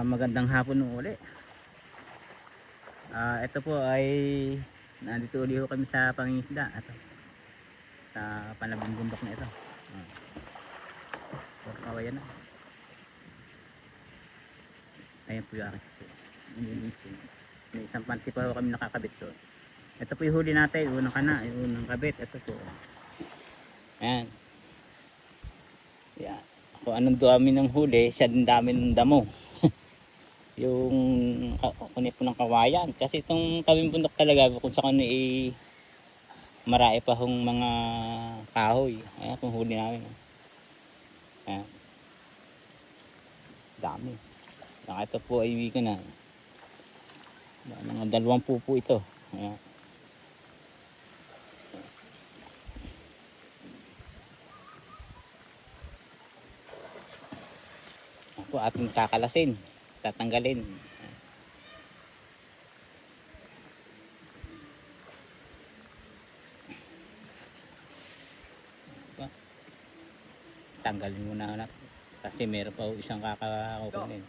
Magandang hapon nung uli. Ito po ay nandito uli ho kami sa pangingisda. Ito, sa panabing bundok na ito. Puro kawayan na. Ayan po yung aking nililising. May isang panty pa ho kami nakakabit doon. Ito po yung huli natin. Unang kana, yung unang kabit. Ito po. Ayan. Yan. Kung anong dami ng huli, siya din dami ng damo. Yung kunit po ng kawayan. Kasi itong tabing bundok talaga, kung sa kanya marami pa hong mga kahoy. Ayan kung huli namin. Ayan. Dami. Saka ito po ay wika na. Mga 2 po ito. Ayan. Ako ating kakalasin. Tatanggalin. Tanggalin muna anak. Kasi meron pa isang kakakunin.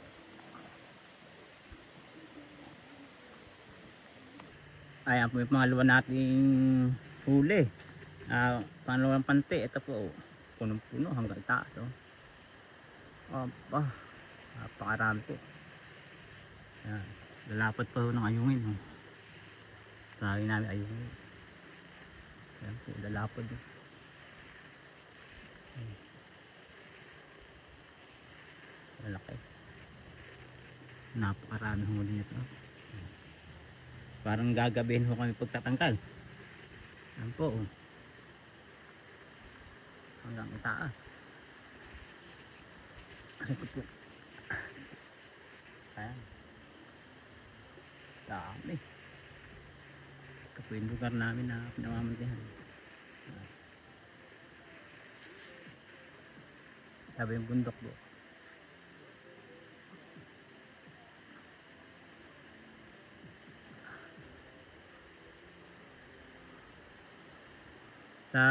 Ayan po yung pangalawa nating huli. Pangalawang panti. Ito po. Punong-puno hanggang taas. Opa. Napakarami po. Ayan. Lalapad pa ho ng ayungin. Sabi namin ayungin. Ayan po. Lalapad. Malaki. Napakarami huli nito. Parang gagabihin ho kami pagtatangkal. Ayan po. Hanggang itaas. Ayan po. Ayan. Dami. Ito po yung lugar namin na pinamamantihan. Sabi yung bundok po. Sa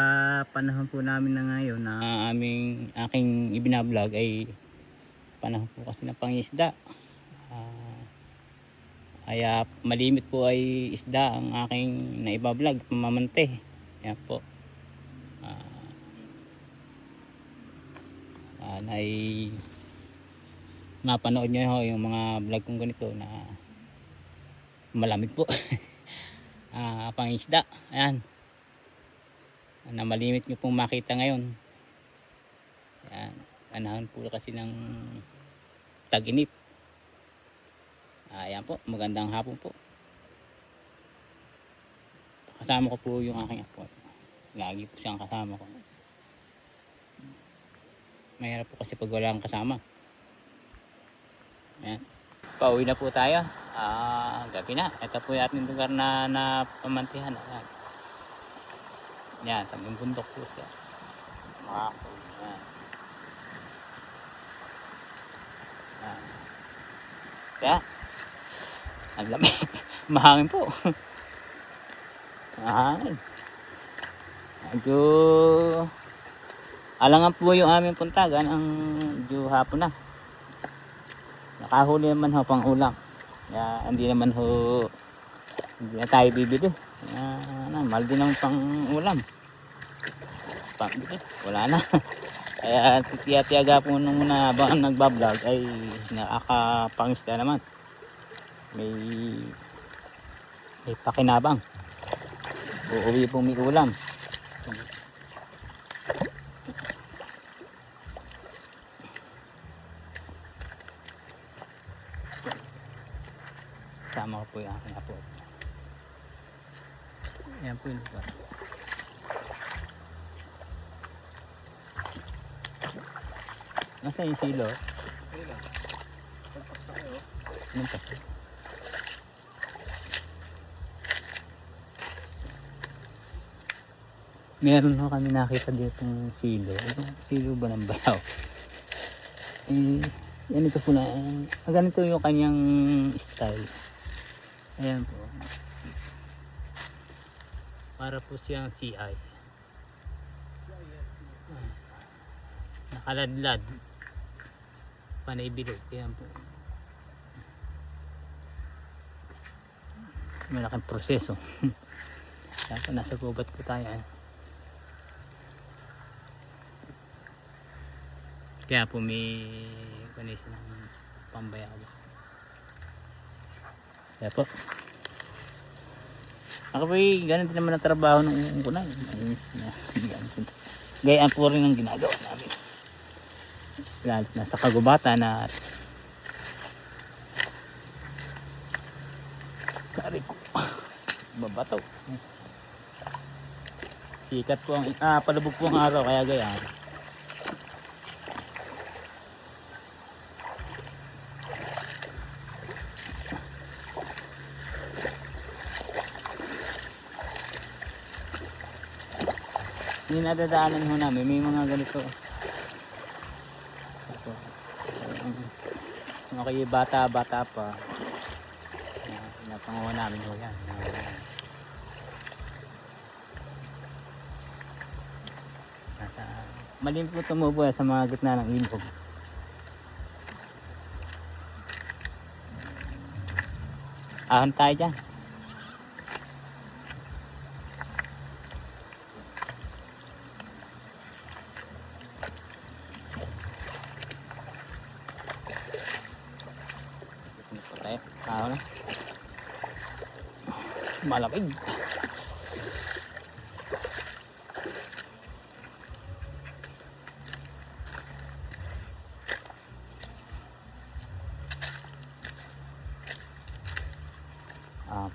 panahon po namin na ngayon na aking ibinablog ay panahon po kasi ng pangisda. Kaya malimit po ay isda ang aking naibablog, pamamante. Yan po. Ay mapanood nyo ho yung mga vlog kong ganito na malamig po. Pangisda. Ayan. Na malimit nyo pong makita ngayon. Ayan. Panahon po kasi ng tag-inip. Ayan po, magandang hapon po. Kasama ko po yung aking apo. Lagi po siyang kasama ko. Mahirap po kasi pag wala kang kasama. Ayan. Pauwi na po tayo. Gabi na. Ito po yung ating lugar na napamantihan. Ayan. Yan, sa bundok po siya. Ayan. Ayan. Kaya, ang lamig. Mahangin po. Mahangin. Medyo alangan po yung aming puntagan. Ang medyo hapon na. Nakahuli naman ho pang ulam. Kaya hindi naman ho, hindi na tayo bibili. Mahal din ang pang ulam. Wala na. Kaya titiyaga po nung muna habang nagbablog ay nakakapangisda naman. May pakinabang. Uuwi po may ulam. Sama ko po yung aking apo. Ayan po yung lugar. Nasa yung silo? Anong pa? Meron ho kami nakita dito ng silo. Silo ba ng bayaw? Yan ito po na. Ganito yung kanyang style. Ayan po. Para po siyang CI. Nakaladlad. Panay bilog. Ayan po. malaking proseso. Kaya po nasa gubat po tayo. Kaya po may connection ng pambayabas. Kaya po ako po ganun din naman ang trabaho ng kunay. Gayaan po rin ang ginagawa namin. Lalo na sa kagubatan at kari ko babato. Sikat po ang palubog po ang araw kaya gayaan. Hindi nadadaanan ho namin, may mga ganito. Okay, bata pa. Napanguha namin ho yan. Malim po tumubo sa mga gitna ng ilog. Ahon tayo dyan. Ahon na. Malapig.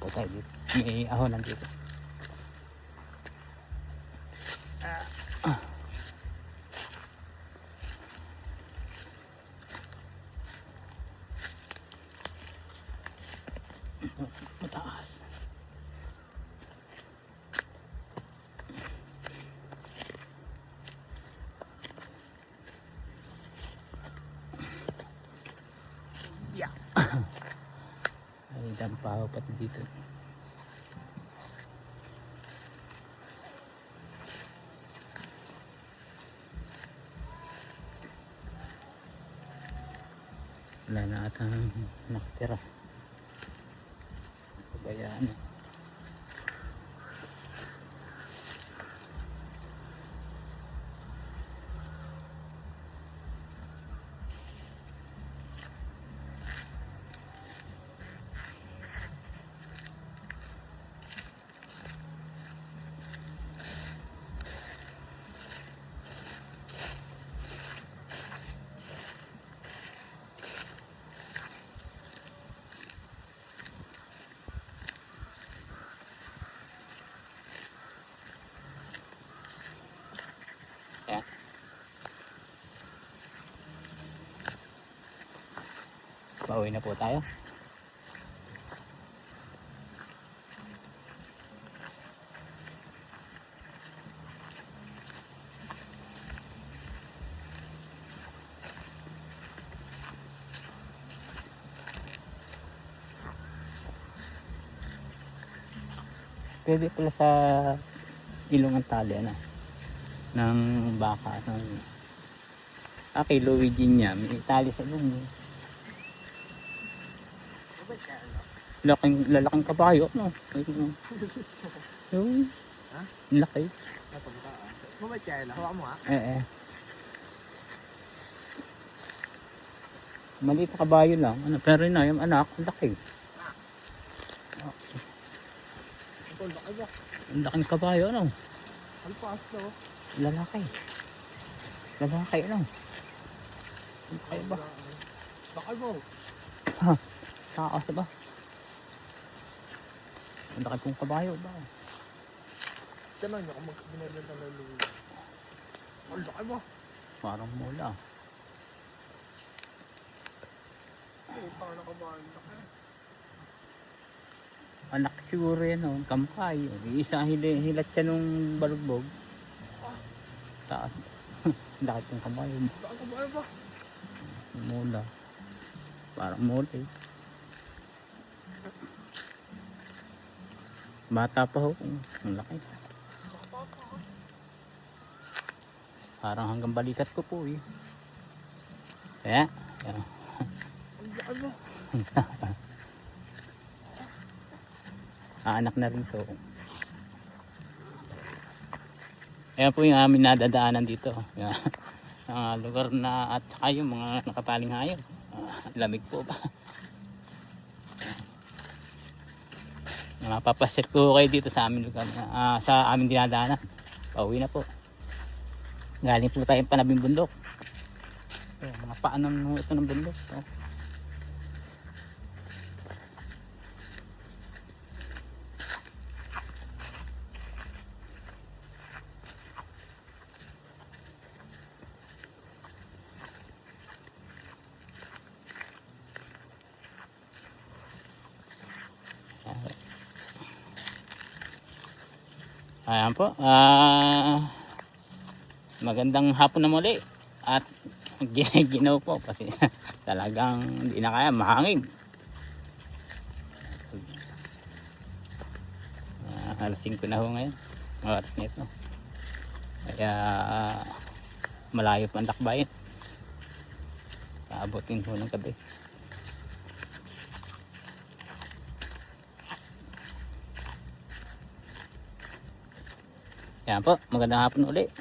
Patay dito. May ahon nandito. Mataas. Yeah. Ay, dampaw pati dito. Wala na atang nakatira. Pabayaan. Ayan. Pauwi na po tayo. Pwede pala sa ilong ang tali ng baka kay Luigi niya may tali sa ilong. Lalaking kabayo no. Yung laki. Mabait kaya na, hawa mo ha? Maliit na kabayo lang pero na yung anak laki. Ang laking kabayo Alpas to. Lalaki Lalaki ba? Bakal mo. Ha? Taas ba? Ang laki pong kabayo ba? Sana nyo kung mag-binibenta ng luwi. Ang laki mo. Parang mula. Parang nakabahan. Anak siguro yan kampay. Isa hilat siya nung balugbog. Taas. Laki pong kabayo. Bakal kabahan ba? Mula. Parang mula eh. Bata pa ho. Ang laki. Parang hanggang balikat ko po eh. Kaya. Ang laki mo. Anak na rin po. Ayan po yung amin nadadaanan dito. Yan. Lugar na at saka yung mga nakapaling hayop. Lamig po ba? Mapapasit po kayo dito sa amin lugar, sa amin dinadaanan. Pauwi na po. Galing po tayong Panabing bundok. Mga paanan mo ito ng bundok. Ayan po. Magandang hapon na muli. At ginaw po kasi talagang hindi na kaya, mahangin. Alas 5 na ho ngayon. Oras nito. Kaya malayo pa ang lakbayin. Paabutin ho ng gabi. Yan po, magandang hapon ulit.